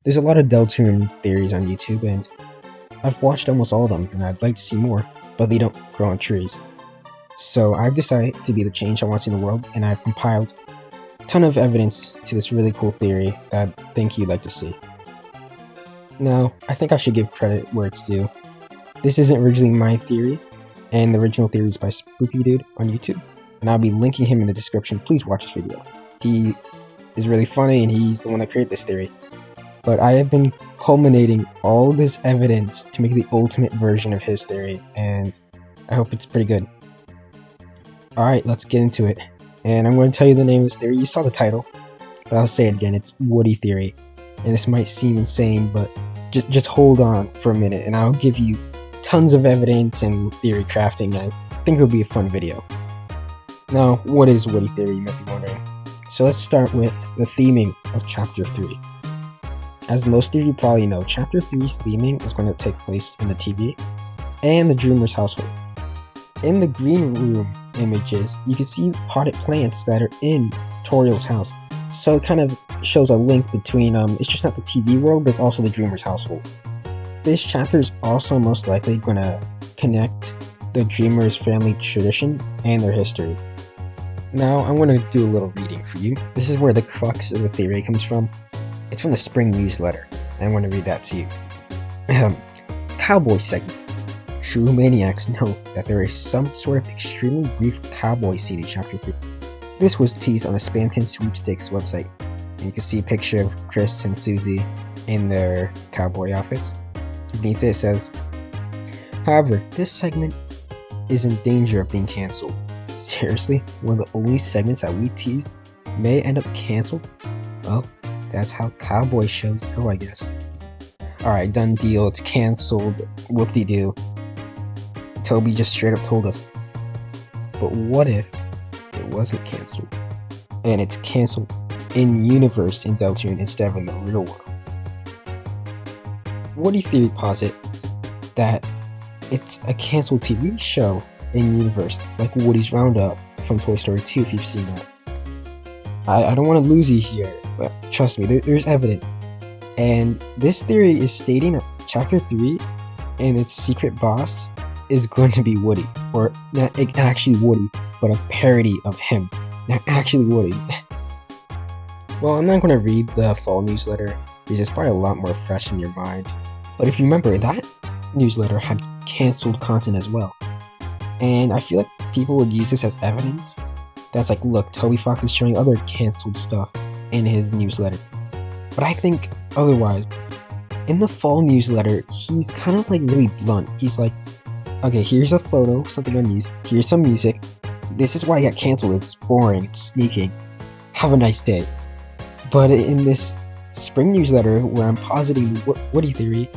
There's a lot of Deltarune theories on YouTube, and I've watched almost all of them, and I'd like to see more, but they don't grow on trees. So I've decided to be the change I want to see in the world, and I've compiled a ton of evidence to this really cool theory that I think you'd like to see. Now, I think I should give credit where it's due. This isn't originally my theory, and the original theory is by SpookyDood on YouTube, and I'll be linking him in the description. Please watch this video. He is really funny, and he's the one that created this theory. But I have been culminating all this evidence to make the ultimate version of his theory, and I hope it's pretty good. Alright, let's get into it. And I'm going to tell you the name of this theory. You saw the title, but I'll say it again. It's Woody Theory. And this might seem insane, but just hold on for a minute, and I'll give you tons of evidence and theory crafting. I think it'll be a fun video. Now, what is Woody Theory, you might be wondering? So let's start with the theming of Chapter 3. As most of you probably know, Chapter 3's theming is going to take place in the TV and the Dreamer's household. In the green room images, you can see potted plants that are in Toriel's house. So it kind of shows a link between, it's just not the TV world, but it's also the Dreamer's household. This chapter is also most likely going to connect the Dreamer's family tradition and their history. Now, I'm going to do a little reading for you. This is where the crux of the theory comes from. It's from the spring newsletter, and I'm going to read that to you. Cowboy segment. True maniacs know that there is some sort of extremely brief cowboy scene in Chapter 3. This was teased on the Spamton Sweepstakes website, and you can see a picture of Chris and Susie in their cowboy outfits. Beneath it says, however, this segment is in danger of being cancelled. Seriously, one of the only segments that we teased may end up cancelled? Well, that's how cowboy shows go, I guess. Alright, done deal, it's cancelled, whoop-de-doo. Toby just straight up told us. But what if it wasn't cancelled? And it's cancelled in-universe in Deltarune instead of in the real world. Woody Theory posits that it's a cancelled TV show in-universe, like Woody's Roundup from Toy Story 2, if you've seen that. I don't want to lose you here, but trust me, there's evidence. And this theory is stating that Chapter 3 and its secret boss is going to be Woody. Or not actually Woody, but a parody of him. Not actually Woody. Well, I'm not going to read the fall newsletter, because it's probably a lot more fresh in your mind. But if you remember, that newsletter had cancelled content as well. And I feel like people would use this as evidence. That's like, look, Toby Fox is showing other cancelled stuff in his newsletter. But I think otherwise. In the fall newsletter, he's kind of like really blunt. He's like, okay, here's a photo, something unused. Here's some music. This is why it got cancelled. It's boring. It's sneaking. Have a nice day. But in this spring newsletter, where I'm positing Woody Theory,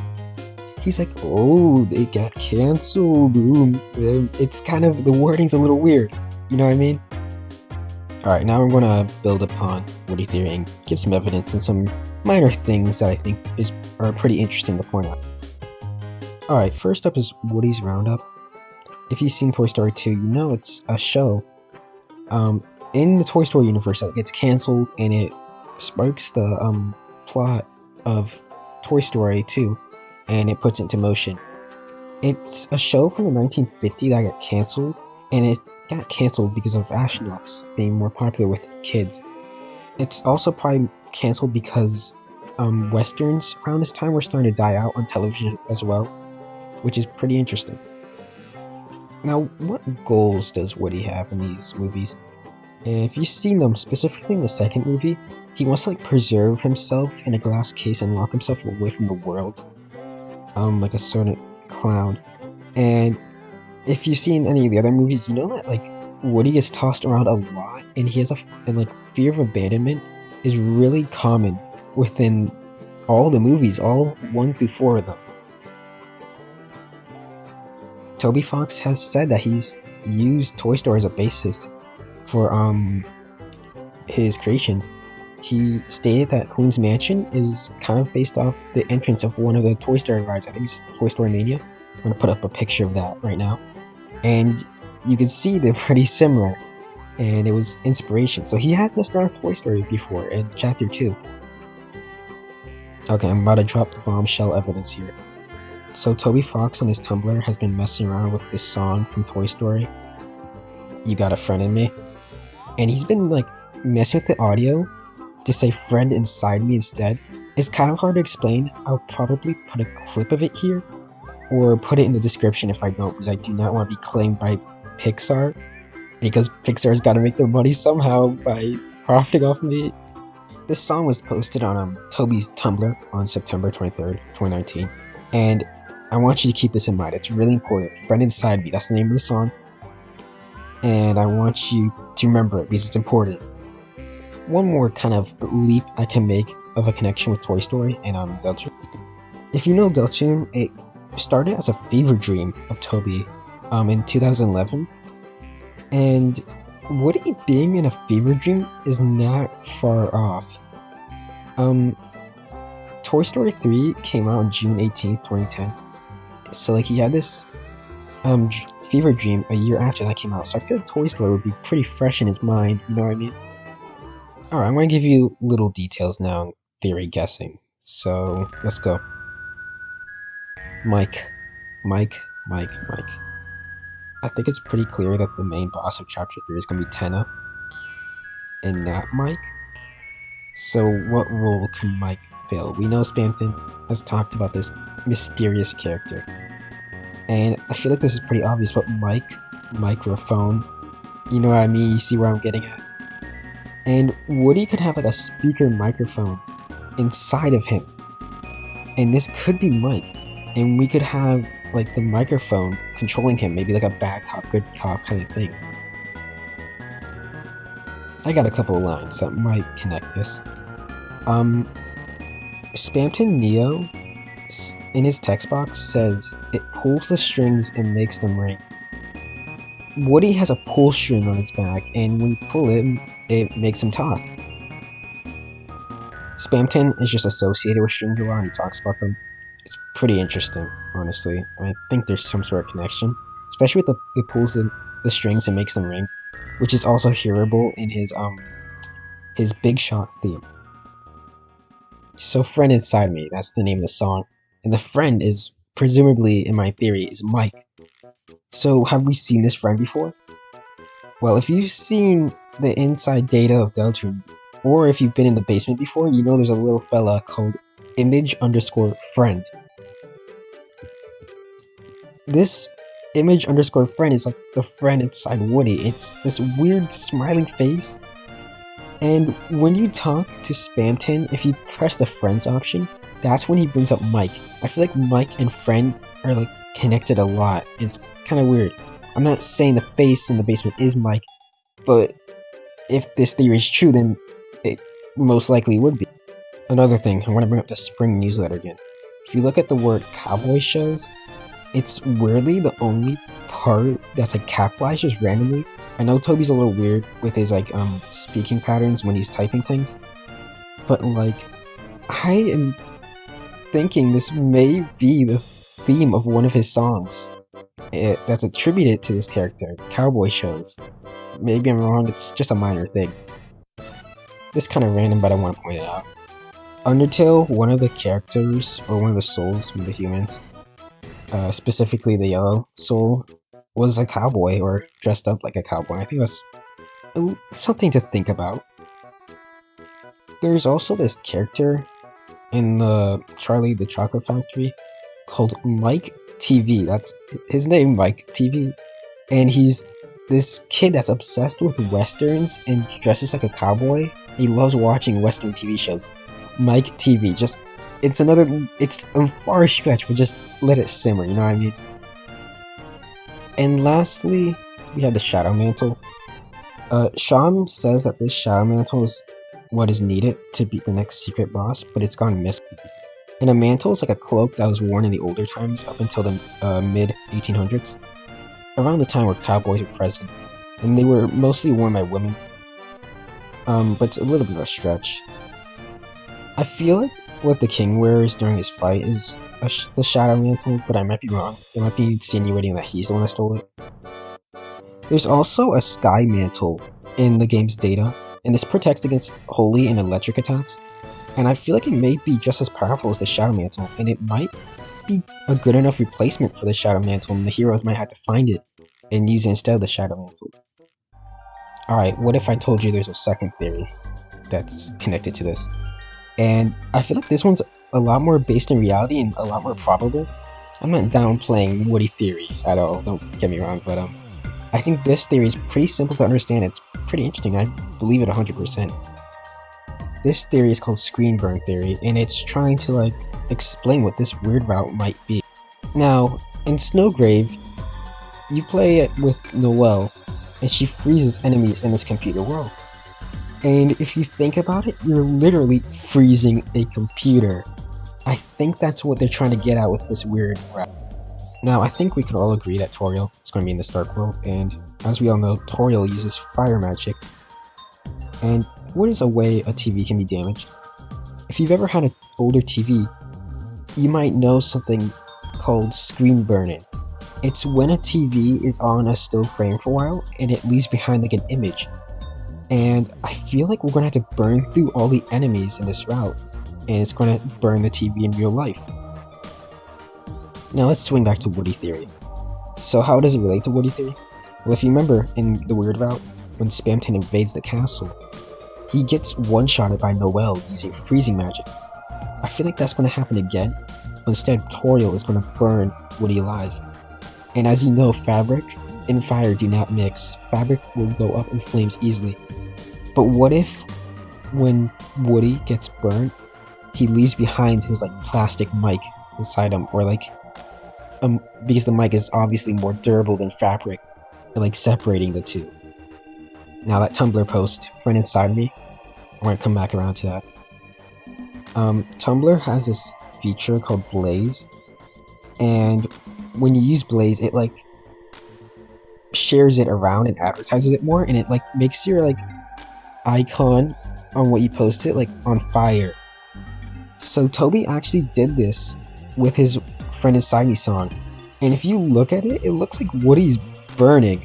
he's like, oh, they got cancelled. It's kind of, the wording's a little weird. You know what I mean? Alright, now we're going to build upon Woody Theory and give some evidence and some minor things that I think are pretty interesting to point out. Alright, first up is Woody's Roundup. If you've seen Toy Story 2, you know it's a show in the Toy Story universe that gets cancelled, and it sparks the plot of Toy Story 2, and it puts it into motion. It's a show from the 1950s that got cancelled, and it got cancelled because of astronauts being more popular with kids. It's also probably cancelled because westerns around this time were starting to die out on television as well, which is pretty interesting. Now, what goals does Woody have in these movies? If you've seen them, specifically in the second movie, he wants to like preserve himself in a glass case and lock himself away from the world, like a certain clown. And if you've seen any of the other movies, you know that like Woody gets tossed around a lot, and he has like fear of abandonment is really common within all the movies, all 1 through 4 of them. Toby Fox has said that he's used Toy Story as a basis for his creations. He stated that Queen's Mansion is kind of based off the entrance of one of the Toy Story rides. I think it's Toy Story Mania. I'm going to put up a picture of that right now. And you can see they're pretty similar. And it was inspiration. So he has messed around with Toy Story before in Chapter 2. Okay, I'm about to drop the bombshell evidence here. So Toby Fox on his Tumblr has been messing around with this song from Toy Story, You Got a Friend in Me, and he's been like messing with the audio to say friend inside me instead. It's kind of hard to explain. I'll probably put a clip of it here, or put it in the description if I don't, because I do not want to be claimed by Pixar, because Pixar's got to make their money somehow by profiting off me. This song was posted on Toby's Tumblr on September 23rd, 2019, and I want you to keep this in mind. It's really important. Friend Inside Me, that's the name of the song, and I want you to remember it because it's important. One more kind of leap I can make of a connection with Toy Story and Deltarune. If you know Deltarune, it started as a fever dream of Toby in 2011, and Woody being in a fever dream is not far off. Toy Story 3 came out on June 18th, 2010, so like he had this fever dream a year after that came out, so I feel like Toy Story would be pretty fresh in his mind, you know what I mean? Alright, I'm gonna give you little details now, theory guessing, so let's go. Mike. I think it's pretty clear that the main boss of Chapter 3 is going to be Tenna, and not Mike. So what role can Mike fill? We know Spamton has talked about this mysterious character, and I feel like this is pretty obvious, but Mike, microphone, you know what I mean, you see where I'm getting at? And Woody could have like a speaker microphone inside of him, and this could be Mike, and we could have like the microphone controlling him, maybe like a bad cop, good cop kind of thing. I got a couple of lines that might connect this. Spamton Neo, in his text box, says it pulls the strings and makes them ring. Woody has a pull string on his back, and when you pull it, it makes him talk. Spamton is just associated with strings a lot, and he talks about them. It's pretty interesting, honestly. I think there's some sort of connection, especially with it pulls the strings and makes them ring, which is also hearable in his Big Shot theme. So Friend Inside Me, that's the name of the song, and the friend is, presumably in my theory, is Mike. So have we seen this friend before? Well, if you've seen the inside data of Deltarune, or if you've been in the basement before, you know there's a little fella called image_friend. This image_friend is like the friend inside Woody. It's this weird smiling face, and when you talk to Spamton, if you press the friends option, that's when he brings up Mike. I feel like Mike and friend are like connected a lot. It's kind of weird. I'm not saying the face in the basement is Mike, but if this theory is true, then it most likely would be. Another thing, I want to bring up the spring newsletter again. If you look at the word cowboy shows, it's weirdly the only part that's like capitalized just randomly. I know Toby's a little weird with his like speaking patterns when he's typing things, but like I am thinking this may be the theme of one of his songs that's attributed to this character, cowboy shows. Maybe I'm wrong, it's just a minor thing. This kind of random, but I want to point it out. Undertale, one of the characters, or one of the souls from the humans, specifically the yellow soul, was a cowboy, or dressed up like a cowboy. I think that's something to think about. There's also this character in the Charlie the Chocolate Factory called Mike TV. That's his name, Mike TV. And he's this kid that's obsessed with westerns and dresses like a cowboy. He loves watching western TV shows. Mike TV, it's a far stretch, but just let it simmer, you know what I mean? And lastly, we have the Shadow Mantle. Sham says that this Shadow Mantle is what is needed to beat the next secret boss, but it's gone missing. And a mantle is like a cloak that was worn in the older times up until the mid-1800s, around the time where cowboys were present, and they were mostly worn by women. But it's a little bit of a stretch. I feel like what the king wears during his fight is the Shadow Mantle, but I might be wrong. It might be insinuating that he's the one that stole it. There's also a Sky Mantle in the game's data, and this protects against holy and electric attacks. And I feel like it may be just as powerful as the Shadow Mantle, and it might be a good enough replacement for the Shadow Mantle, and the heroes might have to find it and use it instead of the Shadow Mantle. Alright, what if I told you there's a second theory that's connected to this? And I feel like this one's a lot more based in reality and a lot more probable. I'm not downplaying Woody theory at all, don't get me wrong, but I think this theory is pretty simple to understand. It's pretty interesting. I believe it 100%. This theory is called screen burn theory, and it's trying to like explain what this weird route might be. Now, in Snowgrave, you play it with Noelle, and she freezes enemies in this computer world. And if you think about it, you're literally freezing a computer. I think that's what they're trying to get at with this weird route. Now, I think we can all agree that Toriel is going to be in the Stark World, and as we all know, Toriel uses fire magic. And what is a way a TV can be damaged? If you've ever had an older TV, you might know something called screen burning. It's when a TV is on a still frame for a while, and it leaves behind like an image. And I feel like we're going to have to burn through all the enemies in this route, and it's going to burn the TV in real life. Now let's swing back to Woody theory. So how does it relate to Woody theory? Well, if you remember in the weird route, when Spamton invades the castle, he gets one-shotted by Noelle using freezing magic. I feel like that's going to happen again, but instead Toriel is going to burn Woody alive. And as you know, fabric and fire do not mix. Fabric will go up in flames easily. But what if, when Woody gets burned, he leaves behind his like plastic mic inside him, or like because the mic is obviously more durable than fabric, and like separating the two. Now that Tumblr post, friend inside me, I'm gonna come back around to that. Tumblr has this feature called Blaze, and when you use Blaze, it like shares it around and advertises it more, and it like makes your like icon on what you posted like on fire. So Toby actually did this with his Friend Inside Me song, and if you look at it, it looks like Woody's burning.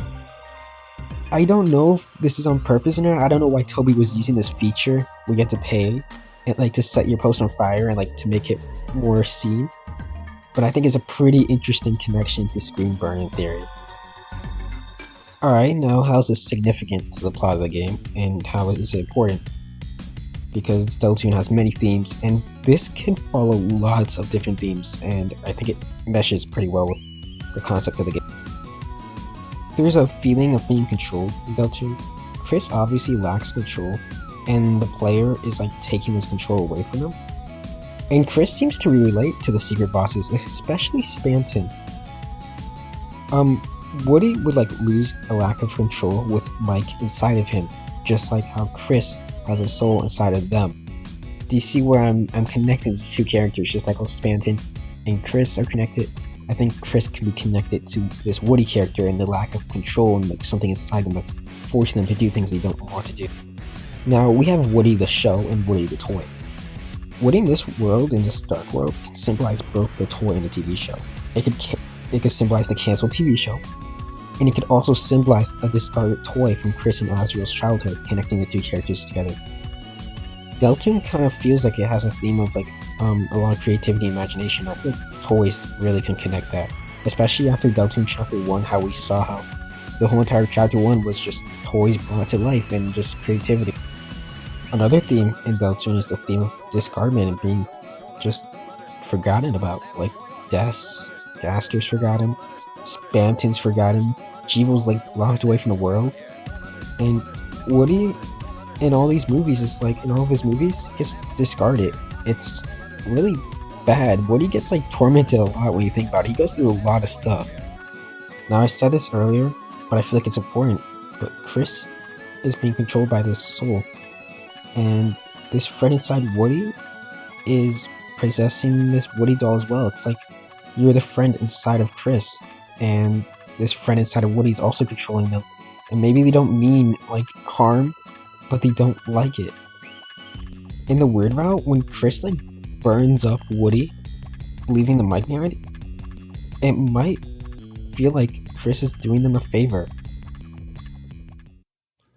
I don't know if this is on purpose or not. I don't know why Toby was using this feature where you have to pay and like to set your post on fire and like to make it more seen. But I think it's a pretty interesting connection to screen burning theory. Alright, now how's this significant to the plot of the game, and how is it important? Because Deltarune has many themes, and this can follow lots of different themes, and I think it meshes pretty well with the concept of the game. There's a feeling of being controlled in Deltarune. Chris obviously lacks control, and the player is like taking this control away from him. And Chris seems to relate to the secret bosses, especially Spamton. Woody would like lose a lack of control with Mike inside of him, just like how Chris has a soul inside of them. Do you see where I'm connecting the two characters, just like how Spamton and Chris are connected? I think Chris can be connected to this Woody character and the lack of control and like something inside them that's forcing them to do things they don't want to do. Now we have Woody the show and Woody the toy. Woody in this world, in this dark world, can symbolize both the toy and the TV show. It could symbolize the canceled TV show, and it could also symbolize a discarded toy from Chris and Azriel's childhood, connecting the two characters together. Deltarune kind of feels like it has a theme of like a lot of creativity and imagination. I think toys really can connect that, especially after Deltarune Chapter 1, how we saw how the whole entire Chapter 1 was just toys brought to life and just creativity. Another theme in Deltarune is the theme of discardment and being just forgotten about, like Gaster's forgotten, Spamton's forgotten, Jeevel's like locked away from the world, and Woody in all these movies is like, in all of his movies, gets discarded. It's really bad. Woody gets like tormented a lot when you think about it. He goes through a lot of stuff. Now I said this earlier, but I feel like it's important, but Chris is being controlled by this soul, and this friend inside Woody is possessing this Woody doll as well. It's like you're the friend inside of Chris, and this friend inside of Woody is also controlling them. And maybe they don't mean like harm, but they don't like it. In the weird route, when Chris like burns up Woody, leaving the mic behind, it might feel like Chris is doing them a favor.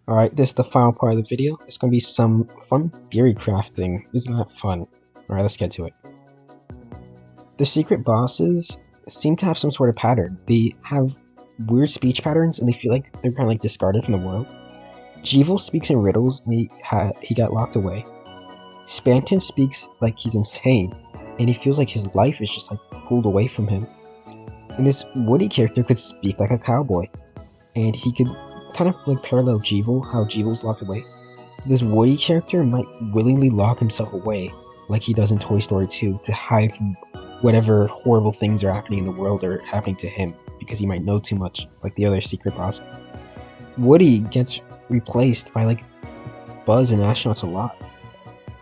Alright, this is the final part of the video. It's gonna be some fun theory crafting. Isn't that fun? Alright, let's get to it. The secret bosses seem to have some sort of pattern. They have weird speech patterns and they feel like they're kind of like discarded from the world. Jeevil speaks in riddles and he got locked away. Spanton speaks like he's insane and he feels like his life is just like pulled away from him. And this Woody character could speak like a cowboy and he could kind of like parallel Jeevil, how Jeevil's locked away. This Woody character might willingly lock himself away like he does in Toy Story 2 to hide from whatever horrible things are happening in the world or happening to him because he might know too much, like the other secret boss. Woody gets replaced by like Buzz and astronauts a lot.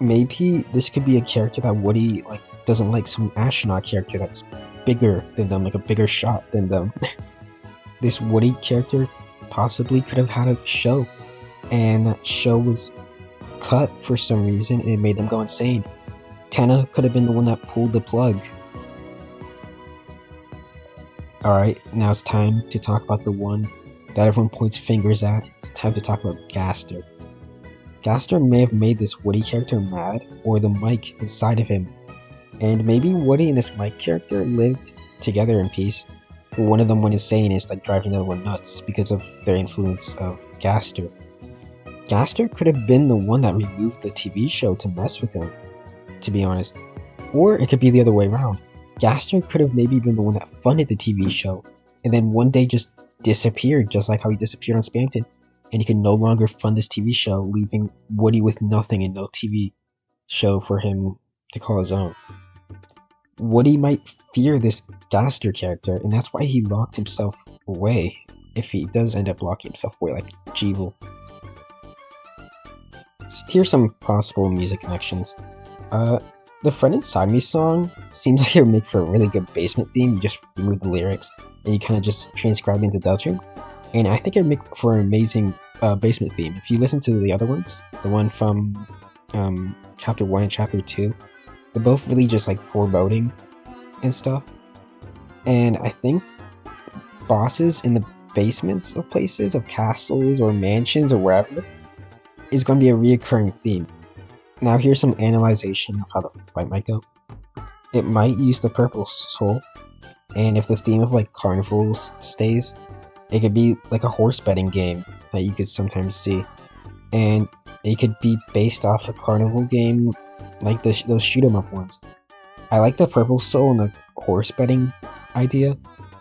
Maybe this could be a character that Woody like doesn't like, some astronaut character that's bigger than them, like a bigger shot than them. This Woody character possibly could have had a show, and that show was cut for some reason and it made them go insane. Tenna could have been the one that pulled the plug. Alright, now it's time to talk about the one that everyone points fingers at. It's time to talk about Gaster. Gaster may have made this Woody character mad, or the Mike inside of him. And maybe Woody and this Mike character lived together in peace, but one of them went insane is like driving the other one nuts because of their influence of Gaster. Gaster could have been the one that removed the TV show to mess with him, to be honest. Or it could be the other way around. Gaster could have maybe been the one that funded the TV show, and then one day just disappeared, just like how he disappeared on Spanton, and he could no longer fund this TV show, leaving Woody with nothing and no TV show for him to call his own. Woody might fear this Gaster character, and that's why he locked himself away, if he does end up locking himself away like Jeevil. So here's some possible music connections. The Friend Inside Me song seems like it would make for a really good basement theme. You just remove the lyrics, and you kind of just transcribe into Deltarune. And I think it would make for an amazing basement theme. If you listen to the other ones, the one from Chapter 1 and Chapter 2, they're both really just like foreboding and stuff. And I think bosses in the basements of places, of castles or mansions or wherever, is going to be a reoccurring theme. Now here's some analyzation of how the fight might go. It might use the purple soul, and if the theme of like carnivals stays, it could be like a horse betting game that you could sometimes see. And it could be based off a carnival game like those shoot 'em up ones. I like the purple soul and the horse betting idea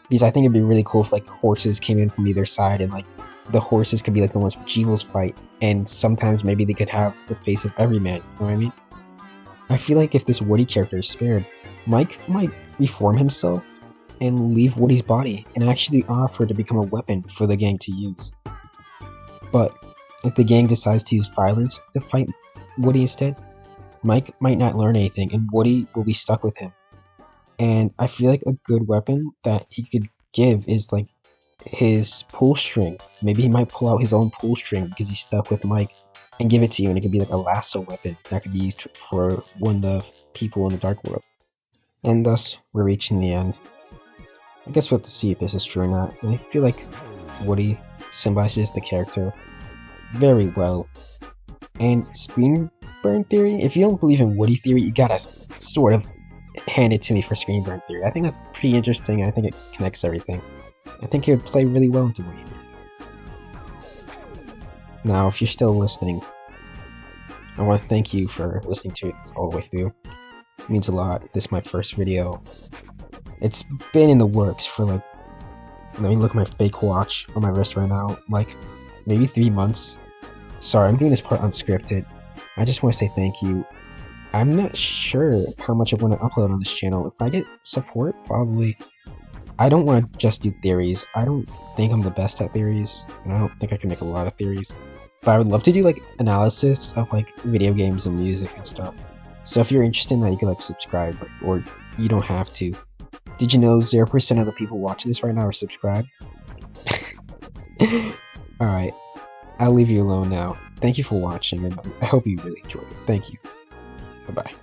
because I think it'd be really cool if like horses came in from either side and like the horses could be like the ones for Jeevil's fight, and sometimes maybe they could have the face of every man, you know what I mean? I feel like if this Woody character is spared, Mike might reform himself and leave Woody's body and actually offer to become a weapon for the gang to use. But if the gang decides to use violence to fight Woody instead, Mike might not learn anything and Woody will be stuck with him. And I feel like a good weapon that he could give is like his pull string. Maybe he might pull out his own pull string because he's stuck with Mike and give it to you, and it could be like a lasso weapon that could be used for one of the people in the dark world. And thus, we're reaching the end. I guess we'll have to see if this is true or not. I feel like Woody symbolizes the character very well. And screen burn theory, if you don't believe in Woody theory, you gotta sort of hand it to me for screen burn theory. I think that's pretty interesting. I think it connects everything. I think it would play really well into Woody theory. Now, if you're still listening, I want to thank you for listening to it all the way through. It means a lot. This is my first video. It's been in the works for like, let me look at my fake watch on my wrist right now, like maybe 3 months. Sorry, I'm doing this part unscripted. I just want to say thank you. I'm not sure how much I want to upload on this channel. If I get support, probably. I don't want to just do theories. I don't think I'm the best at theories, and I don't think I can make a lot of theories. But I would love to do like analysis of like video games and music and stuff. So if you're interested in that, you can like subscribe, or you don't have to. Did you know 0% of the people watching this right now are subscribed? Alright, I'll leave you alone now. Thank you for watching, and I hope you really enjoyed it. Thank you. Bye-bye.